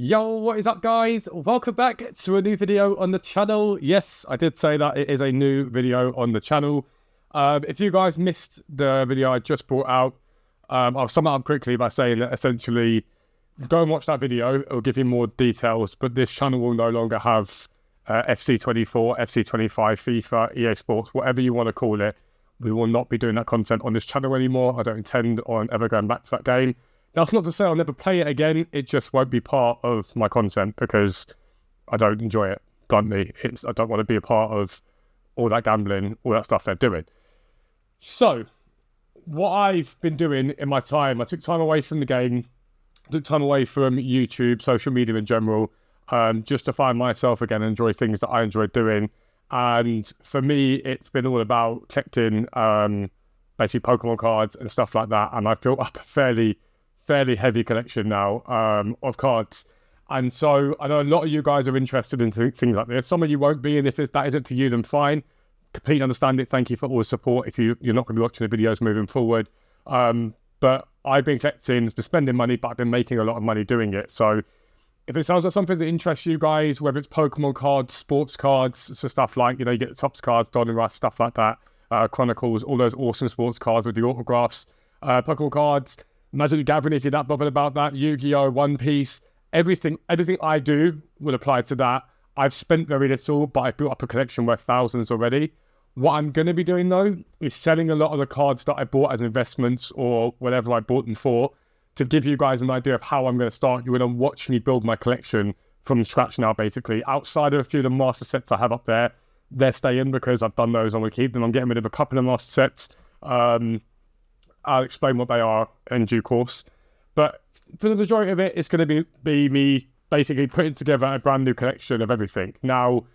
Yo, what is up, guys? Welcome back to a new video on the channel. Yes, I did say that it is a new video on the channel. If you guys missed the video I just brought out, I'll sum it up quickly by saying that essentially go and watch that video. It'll give you more details, but this channel will no longer have FC24, FC25, FIFA, EA Sports, whatever you want to call it. We will not be doing that content on this channel anymore. I don't intend on ever going back to that game. That's not to say I'll never play it again. It just won't be part of my content because I don't enjoy it, bluntly. I don't want to be a part of all that gambling, all that stuff they're doing. So, what I've been doing in my time, I took time away from the game, took time away from YouTube, social media in general, just to find myself again and enjoy things that I enjoy doing. And for me, it's been all about collecting basically Pokemon cards and stuff like that. And I've built up a fairly heavy collection now of cards. And so I know a lot of you guys are interested in things like this. Some of you won't be, and if that isn't for you, then fine. Completely understand it. Thank you for all the support if you're not going to be watching the videos moving forward. But I've been collecting, been spending money, but I've been making a lot of money doing it. So if it sounds like something that interests you guys, whether it's Pokemon cards, sports cards, so stuff like, you get the Topps cards, Donruss, stuff like that, Chronicles, all those awesome sports cards with the autographs, Pokemon cards, Magic the Gathering, if you're that bothered about that, Yu-Gi-Oh, One Piece, everything I do will apply to that. I've spent very little, but I've built up a collection worth thousands already. What I'm going to be doing, though, is selling a lot of the cards that I bought as investments or whatever I bought them for to give you guys an idea of how I'm going to start. You're going to watch me build my collection from scratch now, basically. Outside of a few of the master sets I have up there, they're staying because I've done those. I'm going to keep them. I'm getting rid of a couple of master sets. I'll explain what they are in due course. But for the majority of it, it's going to be me basically putting together a brand new collection of everything. Now,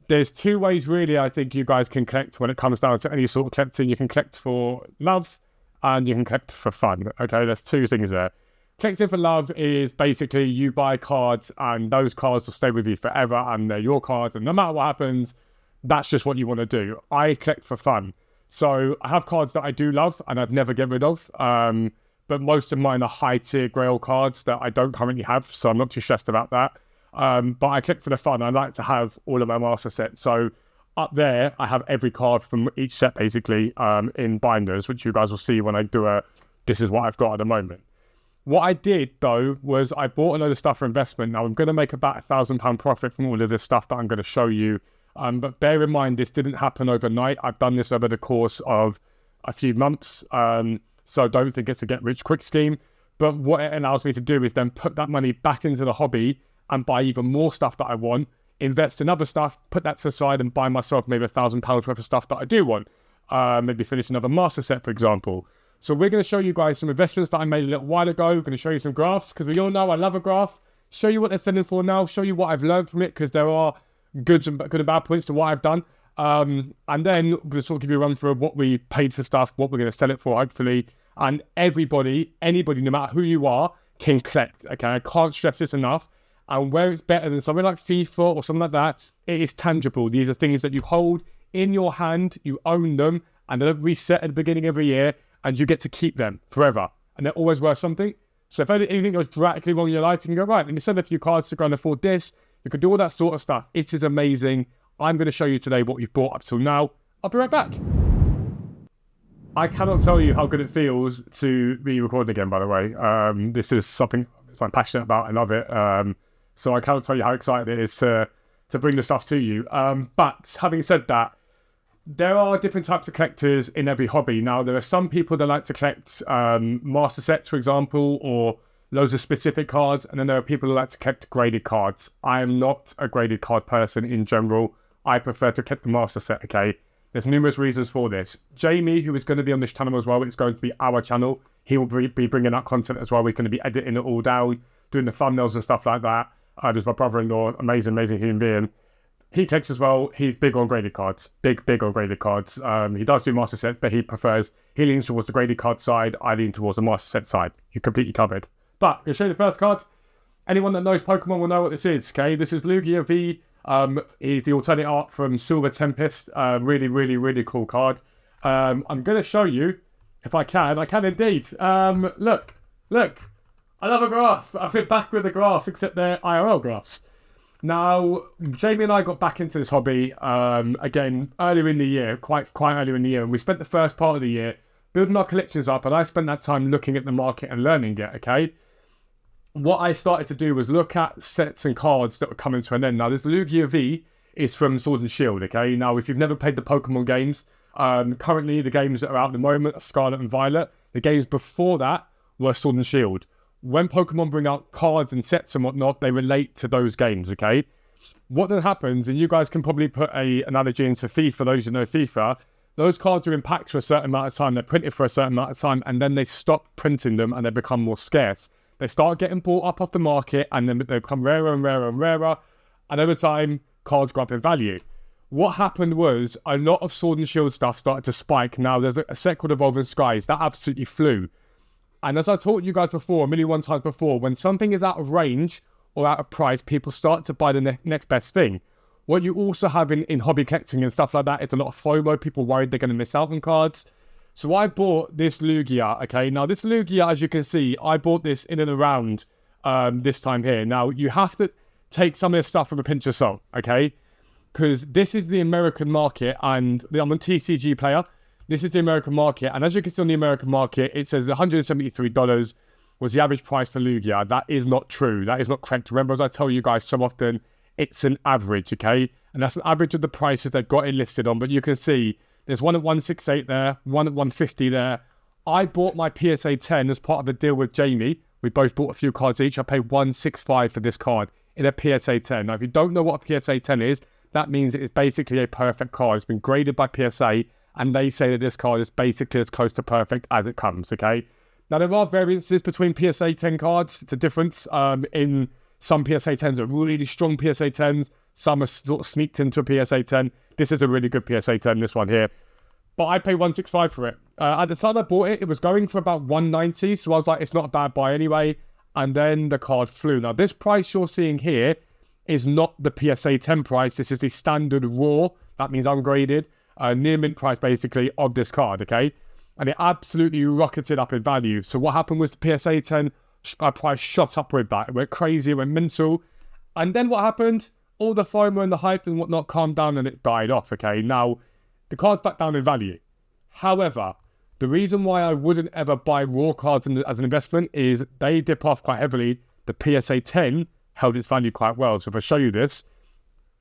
there's two ways really I think you guys can collect when it comes down to any sort of collecting. You can collect for love and you can collect for fun. Okay, there's two things there. Collecting for love is basically you buy cards and those cards will stay with you forever and they're your cards, and no matter what happens, that's just what you want to do. I collect for fun. So I have cards that I do love and I'd never get rid of. But most of mine are high-tier Grail cards that I don't currently have, so I'm not too stressed about that. But I collect for the fun. I like to have all of my master sets. So up there, I have every card from each set, basically, in binders, which you guys will see when I do this is what I've got at the moment. What I did, though, was I bought a load of stuff for investment. Now, I'm going to make about £1,000 profit from all of this stuff that I'm going to show you. But bear in mind, this didn't happen overnight. I've done this over the course of a few months. So don't think it's a get-rich-quick scheme. But what it allows me to do is then put that money back into the hobby and buy even more stuff that I want, invest in other stuff, put that to the side and buy myself maybe £1,000 worth of stuff that I do want. Maybe finish another master set, for example. So we're going to show you guys some investments that I made a little while ago. We're going to show you some graphs because we all know I love a graph. Show you what they're selling for now. Show you what I've learned from it because there are good and bad points to what I've done. And then we're going to sort of give you a run through of what we paid for stuff, what we're going to sell it for, hopefully. And anybody, no matter who you are, can collect. Okay, I can't stress this enough. And where it's better than something like FIFA or something like that, it is tangible. These are things that you hold in your hand, you own them, and they don't reset at the beginning of every year, and you get to keep them forever. And they're always worth something. So if anything goes dramatically wrong in your life, you can go, right, let me sell a few cards to go and afford this. You can do all that sort of stuff. It is amazing. I'm going to show you today what we've bought up till now. I'll be right back. I cannot tell you how good it feels to be recording again, by the way. This is something I'm passionate about. I love it. So I cannot tell you how excited it is to bring the stuff to you. But having said that, there are different types of collectors in every hobby. Now, there are some people that like to collect master sets, for example, or loads of specific cards. And then there are people who like to collect graded cards. I am not a graded card person in general. I prefer to collect the master set, okay? There's numerous reasons for this. Jamie, who is going to be on this channel as well, it's going to be our channel. He will be bringing out content as well. We're going to be editing it all down, doing the thumbnails and stuff like that. There's my brother-in-law, amazing human being. He takes as well. He's big on graded cards. Big on graded cards. He does do master sets, but he leans towards the graded card side. I lean towards the master set side. You're completely covered. But I'm going to show you the first card. Anyone that knows Pokemon will know what this is, okay? This is Lugia V. He's the alternate art from Silver Tempest. Really cool card. I'm going to show you, if I can indeed. Look. Another grass. I've been back with the grass, except they're IRL grass. Now, Jamie and I got back into this hobby again earlier in the year, quite earlier in the year, and we spent the first part of the year building our collections up, and I spent that time looking at the market and learning it, okay? What I started to do was look at sets and cards that were coming to an end. Now, this Lugia V is from Sword and Shield, okay? Now, if you've never played the Pokemon games, currently the games that are out at the moment are Scarlet and Violet. The games before that were Sword and Shield. When Pokemon bring out cards and sets and whatnot, they relate to those games, okay? What then happens, and you guys can probably put an analogy into FIFA, for those who know FIFA, those cards are in packs for a certain amount of time, they're printed for a certain amount of time, and then they stop printing them and they become more scarce. They start getting bought up off the market, and then they become rarer and rarer and rarer, and over time, cards go up in value. What happened was, a lot of Sword and Shield stuff started to spike. Now, there's a set called Evolving Skies, that absolutely flew. And as I taught you guys before, a million times before, when something is out of range or out of price, people start to buy the next best thing. What you also have in hobby collecting and stuff like that, it's a lot of FOMO, people worried they're going to miss out on cards. So I bought this Lugia, okay? Now this Lugia, as you can see, I bought this in and around this time here. Now you have to take some of this stuff with a pinch of salt, okay? Because this is the American market, and I'm a TCG player. This is the American market, and as you can see on the American market, it says $173 was the average price for Lugia. That is not true. That is not correct. Remember, as I tell you guys so often, it's an average, okay? And that's an average of the prices they've got it listed on. But you can see there's one at 168 there, one at 150 there. I bought my PSA 10 as part of a deal with Jamie. We both bought a few cards each. I paid 165 for this card in a PSA 10. Now, if you don't know what a PSA 10 is, that means it is basically a perfect card. It's been graded by PSA, and they say that this card is basically as close to perfect as it comes, okay? Now, there are variances between PSA 10 cards. It's a difference. In some PSA 10s are really strong PSA 10s. Some are sort of sneaked into a PSA 10. This is a really good PSA 10, this one here. But I paid 165 for it. At the time I bought it, it was going for about 190. So I was like, it's not a bad buy anyway. And then the card flew. Now, this price you're seeing here is not the PSA 10 price. This is the standard raw. That means ungraded. Near mint price basically of this card, okay? And it absolutely rocketed up in value. So what happened was the PSA 10 price shot up with that. It went crazy, it went mental. And then what happened? All the FOMO and the hype and whatnot calmed down and it died off, okay? Now, the card's back down in value. However, the reason why I wouldn't ever buy raw cards as an investment is they dip off quite heavily. The PSA 10 held its value quite well. So if I show you this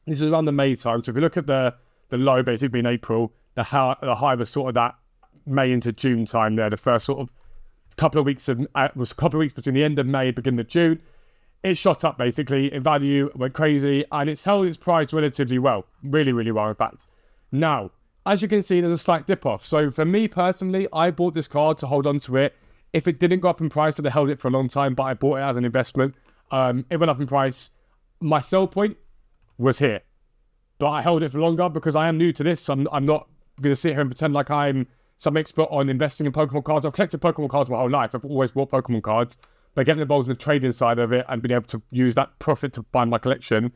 is around the May time. So if you look at the low basically in April, the high was sort of that May into June time there. The first sort of couple of weeks was a couple of weeks between the end of May and beginning of June. It shot up basically in value, went crazy, and it's held its price relatively well. Really, really well, in fact. Now, as you can see, there's a slight dip off. So for me personally, I bought this card to hold on to it. If it didn't go up in price, I'd have held it for a long time, but I bought it as an investment. It went up in price. My sell point was here. But I held it for longer because I am new to this. I'm not going to sit here and pretend like I'm some expert on investing in Pokemon cards. I've collected Pokemon cards my whole life. I've always bought Pokemon cards. But getting involved in the trading side of it and being able to use that profit to buy my collection,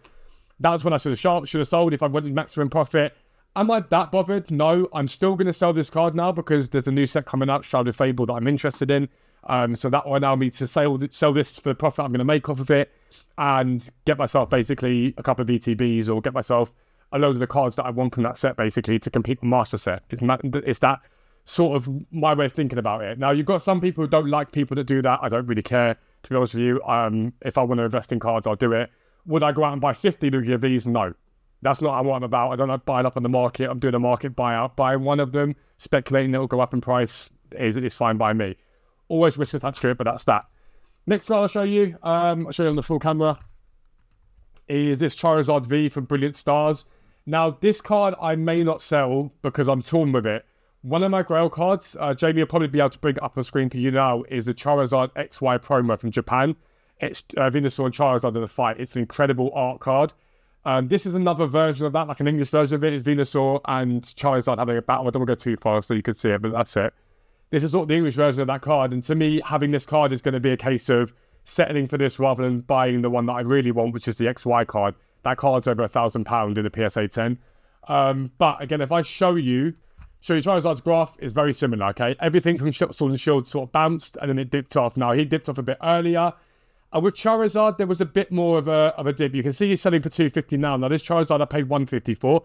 that was when I should have sold if I wanted maximum profit. Am I that bothered? No. I'm still going to sell this card now because there's a new set coming out, Shrouded Fable, that I'm interested in. So that will allow me to sell this for the profit I'm going to make off of it and get myself basically a couple of VTBs or get myself a load of the cards that I want from that set basically to complete the master set. It's that sort of my way of thinking about it. Now, you've got some people who don't like people that do that. I don't really care, to be honest with you. If I want to invest in cards, I'll do it. Would I go out and buy 50 Lugia Vs? No. That's not what I'm about. I don't like buying up on the market. I'm doing a market buyout. Buying one of them, speculating it'll go up in price is fine by me. Always risk attached to it, but that's that. Next card I'll show you on the full camera, is this Charizard V from Brilliant Stars. Now, this card I may not sell because I'm torn with it. One of my Grail cards, Jamie will probably be able to bring it up on screen for you now, is the Charizard XY promo from Japan. It's Venusaur and Charizard in a fight. It's an incredible art card. This is another version of that, like an English version of it. It's Venusaur and Charizard having a battle. I don't want to go too far so you can see it, but that's it. This is sort of the English version of that card. And to me, having this card is going to be a case of settling for this rather than buying the one that I really want, which is the XY card. That card's over £1,000 in the PSA 10. But again, if I show you So your Charizard's graph is very similar, okay? Everything from Sword and Shield sort of bounced and then it dipped off. Now, he dipped off a bit earlier. With Charizard, there was a bit more of a dip. You can see he's selling for 250 now. Now, this Charizard I paid 150 for.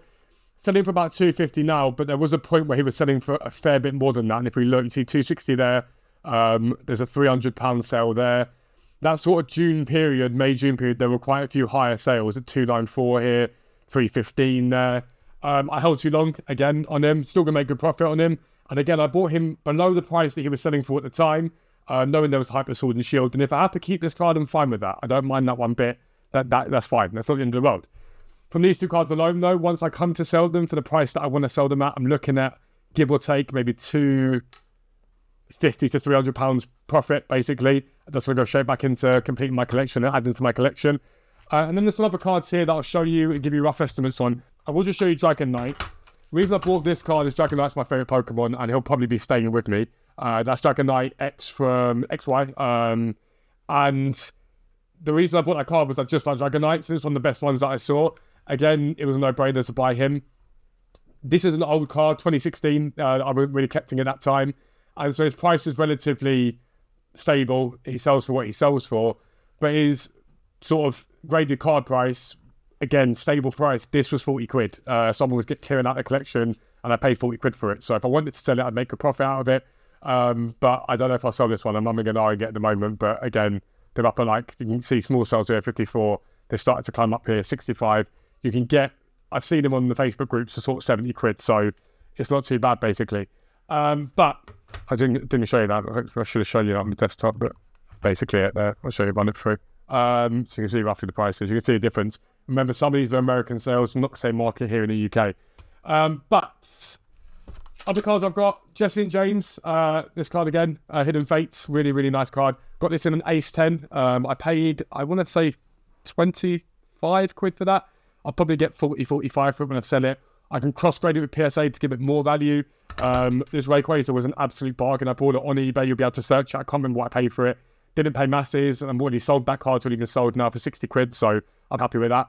Selling for about 250 now, but there was a point where he was selling for a fair bit more than that. And if we look, you see 260 there. There's a £300 sale there. That sort of June period, May-June period, there were quite a few higher sales at 294 here, 315 there. I held too long, again, on him. Still going to make good profit on him. And again, I bought him below the price that he was selling for at the time, knowing there was Hyper Sword and Shield. And if I have to keep this card, I'm fine with that. I don't mind that one bit. That's fine. That's not the end of the world. From these two cards alone, though, once I come to sell them for the price that I want to sell them at, I'm looking at, give or take, maybe £250 to £300 profit, basically. That's going to go straight back into completing my collection and adding to my collection. And then there's some other cards here that I'll show you and give you rough estimates on. I will just show you Dragonite. The reason I bought this card is Dragonite's my favourite Pokemon, and he'll probably be staying with me. That's Dragonite X from XY. And the reason I bought that card was I just like Dragonite, so it's one of the best ones that I saw. Again, it was a no-brainer to buy him. This is an old card, 2016. I was really collecting at that time. And so his price is relatively stable. He sells for what he sells for. But his sort of graded card price, again, stable price, this was 40 quid. Someone was clearing out the collection and I paid 40 quid for it. So if I wanted to sell it, I'd make a profit out of it. But I don't know if I'll sell this one. I'm not going to argue at the moment. But again, they're up on, like, you can see small sales here, 54. They started to climb up here, 65. You can get, I've seen them on the Facebook groups for sort of 70 quid. So it's not too bad, basically. But I didn't show you that. I should have shown you that on the desktop, but basically it there. I'll show you, run it through. So you can see roughly the prices. You can see the difference. Remember, some of these are American sales, not the same market here in the UK. But other cards I've got, Jesse and James. This card again, Hidden Fates, really, really nice card. Got this in an Ace 10. I paid, I want to say 25 quid for that. I'll probably get 40, 45 for it when I sell it. I can cross-grade it with PSA to give it more value. This Rayquaza was an absolute bargain. I bought it on eBay. You'll be able to search it. I can't remember what I paid for it. Didn't pay masses, and I'm already sold that card. It's already been sold now for 60 quid, so I'm happy with that.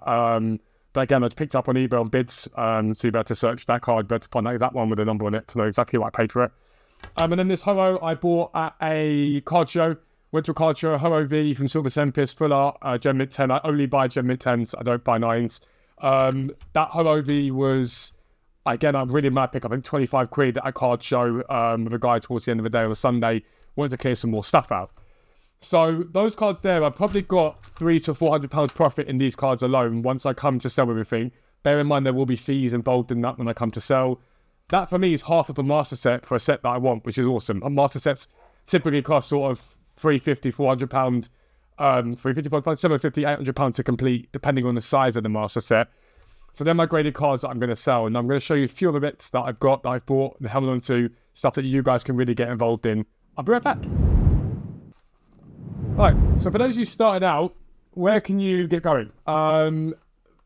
But again, I just picked up on eBay on bids, so you'll be able to search that card, but to find out that one with a number on it to know exactly what I paid for it. And then this Ho-Oh I bought at a card show. Went to a card show, Ho-Oh V from Silver Tempest, full art, Gem Mint 10. I only buy Gem Mint 10s. I don't buy 9s. That Ho-Oh V was, again, I'm really mad pick up. I think 25 quid at a card show with a guy towards the end of the day on a Sunday. Wanted to clear some more stuff out. So those cards there, I've probably got £300 to £400 profit in these cards alone once I come to sell everything. Bear in mind there will be fees involved in that when I come to sell. That for me is half of a master set for a set that I want, which is awesome. And master sets typically cost sort of £350, £400, £350, £750, £800 to complete, depending on the size of the master set. So they're my graded cards that I'm going to sell, and I'm going to show you a few of the bits that I've got, that I've bought and held on to, stuff that you guys can really get involved in. I'll be right back. Right, so for those of you starting out, where can you get going?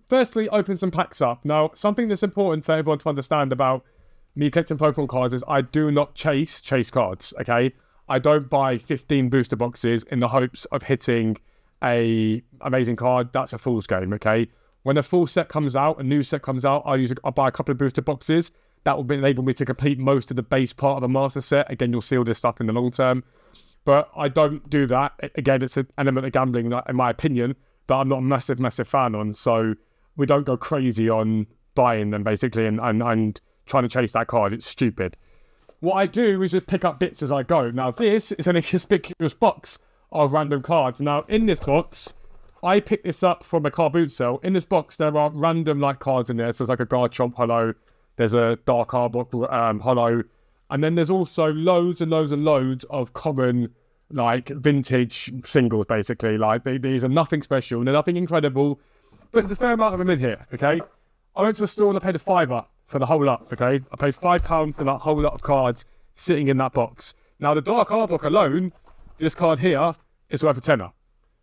Firstly, open some packs up. Now, something that's important for everyone to understand about me collecting Pokemon cards is I do not chase cards, okay? I don't buy 15 booster boxes in the hopes of hitting a amazing card. That's a fool's game, okay? When a full set comes out, a new set comes out, I'll buy a couple of booster boxes. That will enable me to complete most of the base part of a master set. Again, you'll see all this stuff in the long term. But I don't do that. Again, it's an element of gambling, in my opinion, that I'm not a massive fan on. So we don't go crazy on buying them, basically, and trying to chase that card. It's stupid. What I do is just pick up bits as I go. Now, this is an inconspicuous box of random cards. Now, in this box, I picked this up from a car boot sale. In this box, there are random cards in there. So there's like a Garchomp Holo. There's a Dark Arbok Holo. And then there's also loads and loads of common, vintage singles, basically. These are nothing special. They're nothing incredible. But there's a fair amount of them in here, okay? I went to the store and I paid a £5 for the whole lot, okay? I paid £5 for that whole lot of cards sitting in that box. Now, the Dark Arbok alone, this card here, is worth a tenner.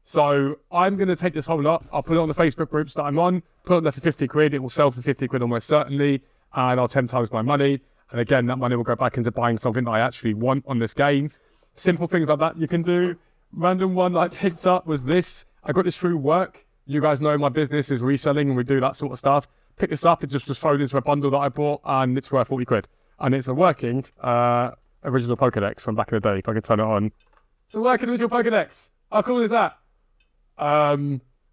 So I'm going to take this whole lot. I'll put it on the Facebook groups that I'm on. Put it there for 50 quid. It will sell for 50 quid almost certainly. And I'll 10 times my money. And again, that money will go back into buying something that I actually want on this game. Simple things like that you can do. Random one that I picked up was this. I got this through work. You guys know my business is reselling and we do that sort of stuff. Pick this up, it just was thrown into a bundle that I bought and it's worth 40 quid. and it's a working original Pokedex from back in the day. If I can turn it on, it's a working original Pokedex. How cool is that?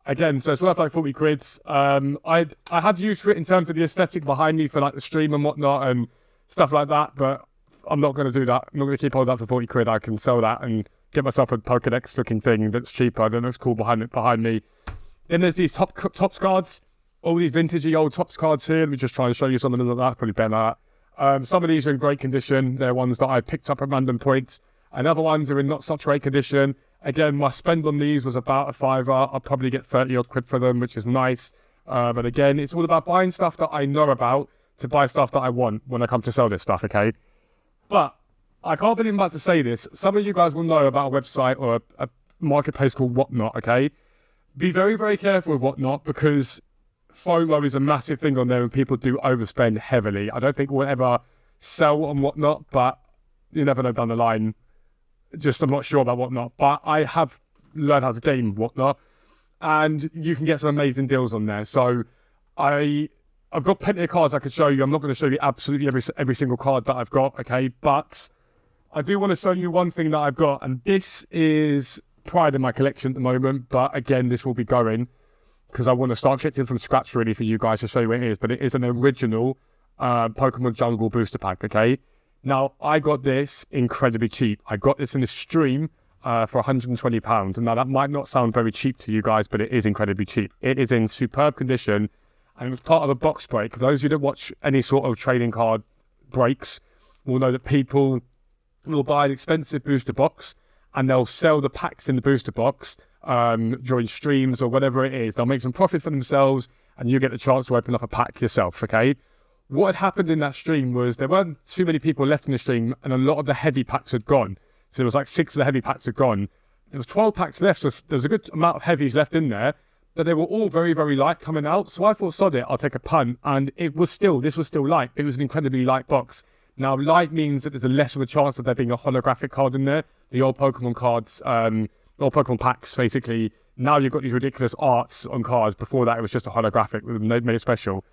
Again, so it's worth like 40 quid. I had used for it in terms of the aesthetic behind me for like the stream and whatnot and stuff like that, but I'm not going to do that. I'm not going to keep hold of that for 40 quid. I can sell that and get myself a Pokedex looking thing that's cheaper, that looks cool behind me. Then there's these Topps cards, all these vintagey old Topps cards here. Let me just try and show you some of them like that, probably better like that. Some of these are in great condition. They're ones that I picked up at random points, and other ones are in not such great condition. Again, my spend on these was about a £5. I'll probably get 30 odd quid for them, which is nice. But again, it's all about buying stuff that I know about to buy stuff that I want when I come to sell this stuff, okay? But I can't believe I'm about to say this. Some of you guys will know about a website or a marketplace called Whatnot, okay? Be very, very careful with Whatnot because FOMO is a massive thing on there and people do overspend heavily. I don't think we'll ever sell on Whatnot, but you never know down the line. Just I'm not sure about Whatnot, but I have learned how to game Whatnot, and you can get some amazing deals on there. So I've got plenty of cards I could show you. I'm not going to show you absolutely every single card that I've got, okay? But I do want to show you one thing that I've got, and this is pride in my collection at the moment. But again, this will be going because I want to start collecting from scratch really for you guys to show you what it is. But it is an original Pokemon Jungle booster pack, okay? Now, I got this incredibly cheap. I got this in a stream for £120. Now, that might not sound very cheap to you guys, but it is incredibly cheap. It is in superb condition, and it was part of a box break. For those of you that watch any sort of trading card breaks will know that people will buy an expensive booster box, and they'll sell the packs in the booster box during streams or whatever it is. They'll make some profit for themselves, and you get the chance to open up a pack yourself, okay? What had happened in that stream was there weren't too many people left in the stream, and a lot of the heavy packs had gone. So there was like 6 of the heavy packs had gone. There was 12 packs left, so there was a good amount of heavies left in there, but they were all very, very light coming out. So I thought, sod it, I'll take a punt, and this was still light. It was an incredibly light box. Now, light means that there's a less of a chance of there being a holographic card in there. The old Pokemon cards, old Pokemon packs, basically. Now you've got these ridiculous arts on cards. Before that, it was just a holographic, made it special.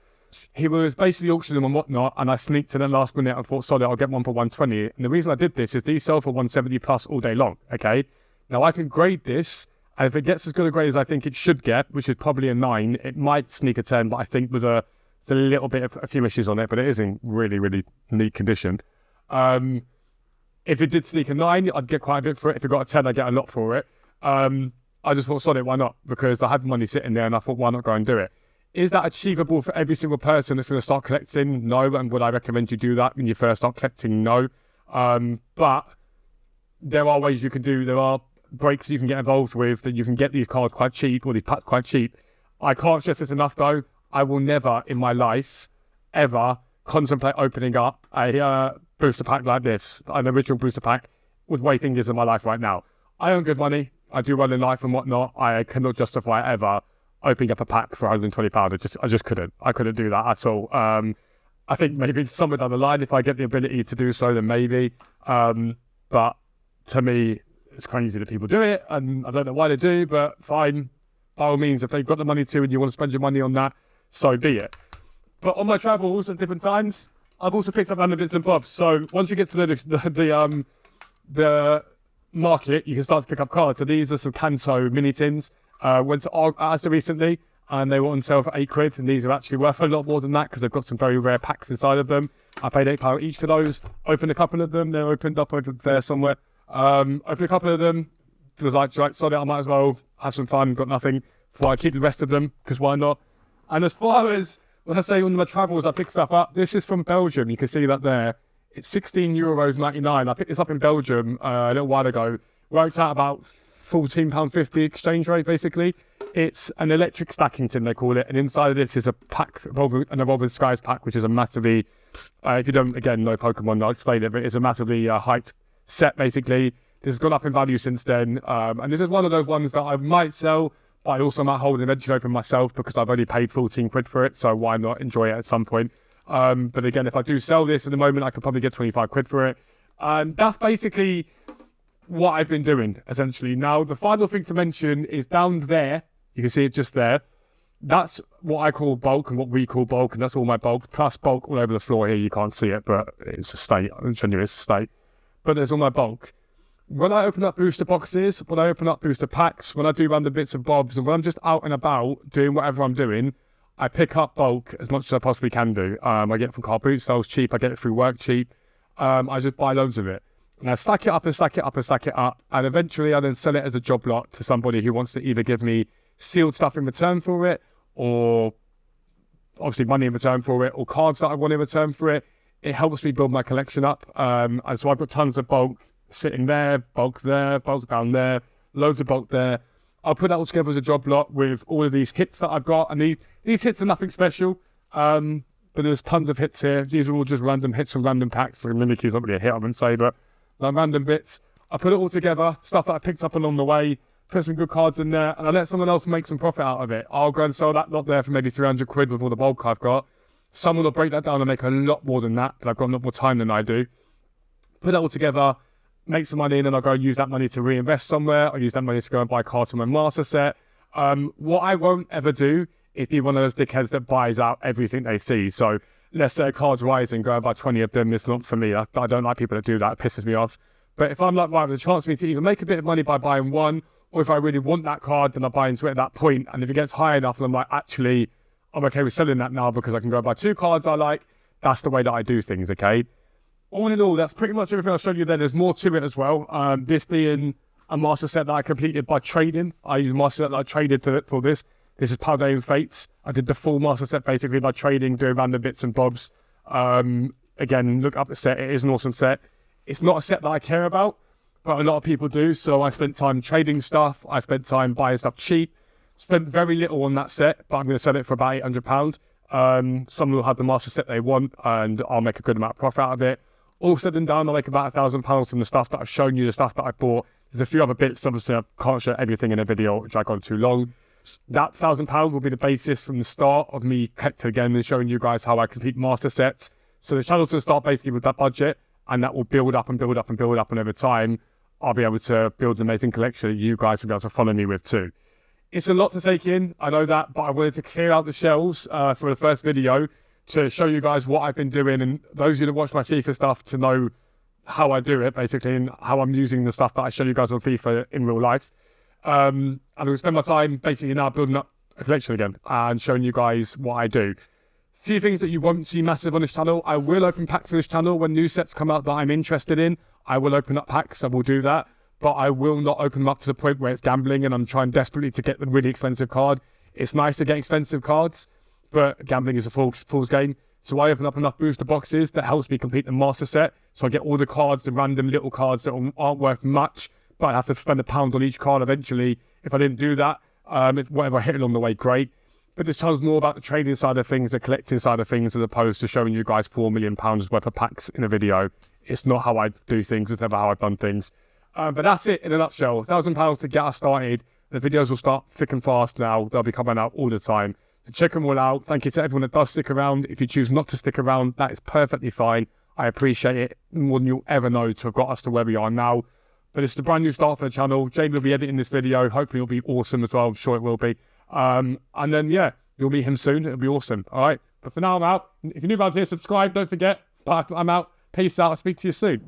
He was basically auctioning them and whatnot, and I sneaked in at the last minute and thought, sorry, I'll get one for 120. And the reason I did this is these sell for 170 plus all day long, okay? Now, I can grade this, and if it gets as good a grade as I think it should get, which is probably a 9, it might sneak a 10, but I think with a little bit of a few issues on it, but it is in really, really neat condition. If it did sneak a 9, I'd get quite a bit for it. If it got a 10, I'd get a lot for it. I just thought, sorry, why not? Because I had money sitting there, and I thought, why not go and do it? Is that achievable for every single person that's going to start collecting? No. And would I recommend you do that when you first start collecting? No. But there are ways you can do. There are breaks you can get involved with that you can get these cards quite cheap or these packs quite cheap. I can't stress this enough though. I will never in my life ever contemplate opening up a booster pack like this, an original booster pack, with way things in my life right now. I earn good money. I do well in life and whatnot. I cannot justify ever opening up a pack for £120. I just couldn't. I couldn't do that at all. I think maybe somewhere down the line, if I get the ability to do so, then maybe. But to me, it's crazy that people do it, and I don't know why they do, but fine. By all means, if they've got the money to and you want to spend your money on that, so be it. But on my travels at different times, I've also picked up random bits and bobs. So once you get to the market, you can start to pick up cards. So these are some Kanto mini tins. Went to Asda recently, and they were on sale for £8, and these are actually worth a lot more than that because they've got some very rare packs inside of them. I paid £8 each for those. Opened a couple of them. They're opened up over there somewhere. Opened a couple of them. It was like, right, sorry, I might as well have some fun. Got nothing. Before I keep the rest of them, because why not? And as far as when I say on my travels, I pick stuff up. This is from Belgium. You can see that there. It's €16.99. I picked this up in Belgium a little while ago. Works out about £14.50 exchange rate, basically. It's an electric stacking tin, they call it. And inside of this is a pack, an Evolving Skies pack, which is a massively, if you don't, again, know Pokemon, I'll explain it, but it's a massively hyped set, basically. This has gone up in value since then. And this is one of those ones that I might sell, but I also might hold and eventually open myself because I've only paid £14 for it. So why not enjoy it at some point? But again, if I do sell this at the moment, I could probably get £25 for it. And that's basically what I've been doing, essentially. Now, the final thing to mention is down there. You can see it just there. That's what I call bulk and what we call bulk, and that's all my bulk, plus bulk all over the floor here. You can't see it, but it's a state. I'm showing you it's a state. But there's all my bulk. When I open up booster boxes, when I open up booster packs, when I do random bits and bobs, and when I'm just out and about doing whatever I'm doing, I pick up bulk as much as I possibly can do. I get it from car boot sales cheap. I get it through work cheap. I just buy loads of it. And I stack it up and stack it up and stack it up. And eventually I then sell it as a job lot to somebody who wants to either give me sealed stuff in return for it, or obviously money in return for it, or cards that I want in return for it. It helps me build my collection up. And so I've got tons of bulk sitting there, bulk down there, loads of bulk there. I'll put that all together as a job lot with all of these hits that I've got. And these hits are nothing special, but there's tons of hits here. These are all just random hits from random packs. So Mimikyu's not really a hit, I wouldn't say, but like random bits. I put it all together, stuff that I picked up along the way, put some good cards in there, and I let someone else make some profit out of it. I'll go and sell that lot there for maybe 300 quid with all the bulk I've got. Someone will break that down and make a lot more than that, but I've got a lot more time than I do. Put that all together, make some money, and then I'll go and use that money to reinvest somewhere. I'll use that money to go and buy cards from my master set. What I won't ever do is be one of those dickheads that buys out everything they see. So let's say a card's rising, go and buy 20 of them. It's not for me. I don't like people that do that. It pisses me off. But if I'm like, right, there's a chance for me to either make a bit of money by buying one, or if I really want that card, then I buy into it at that point. And if it gets high enough, and I'm like, actually, I'm okay with selling that now because I can go buy 2 cards I like. That's the way that I do things, okay? All in all, that's pretty much everything I've shown you there. There's more to it as well. This being a master set that I completed by trading. I used a master set that I traded for this. This is Paldean Fates. I did the full master set basically by trading, doing random bits and bobs. Again, look up the set. It is an awesome set. It's not a set that I care about, but a lot of people do. So I spent time trading stuff. I spent time buying stuff cheap. Spent very little on that set, but I'm going to sell it for about £800. Someone will have the master set they want, and I'll make a good amount of profit out of it. All said and done, I'll make about £1,000 from the stuff that I've shown you, the stuff that I bought. There's a few other bits, obviously I can't show everything in a video, which I gone too long. That £1,000 will be the basis from the start of me again and showing you guys how I complete master sets. So the channel's going to start basically with that budget, and that will build up and build up and build up, and over time, I'll be able to build an amazing collection that you guys will be able to follow me with too. It's a lot to take in, I know that, but I wanted to clear out the shelves for the first video to show you guys what I've been doing, and those of you that watch my FIFA stuff to know how I do it, basically, and how I'm using the stuff that I show you guys on FIFA in real life. And I'm going to spend my time basically now building up a collection again and showing you guys what I do. Few things that you won't see massive on this channel. I will open packs on this channel when new sets come out that I'm interested in. I will open up packs, I will do that. But I will not open them up to the point where it's gambling and I'm trying desperately to get the really expensive card. It's nice to get expensive cards, but gambling is a fool's game. So I open up enough booster boxes that helps me complete the master set. So I get all the cards, the random little cards that aren't worth much, but I have to spend £1 on each card eventually. If I didn't do that, whatever I hit along the way, great. But this channel's more about the trading side of things, the collecting side of things, as opposed to showing you guys £4 million worth of packs in a video. It's not how I do things. It's never how I've done things. But that's it in a nutshell. £1,000 to get us started. The videos will start thick and fast now. They'll be coming out all the time. So check them all out. Thank you to everyone that does stick around. If you choose not to stick around, that is perfectly fine. I appreciate it more than you'll ever know to have got us to where we are now. But it's the brand new start for the channel. Jamie will be editing this video. Hopefully it'll be awesome as well. I'm sure it will be. And then, yeah, you'll meet him soon. It'll be awesome. All right. But for now, I'm out. If you're new around here, subscribe. Don't forget. But I'm out. Peace out. I'll speak to you soon.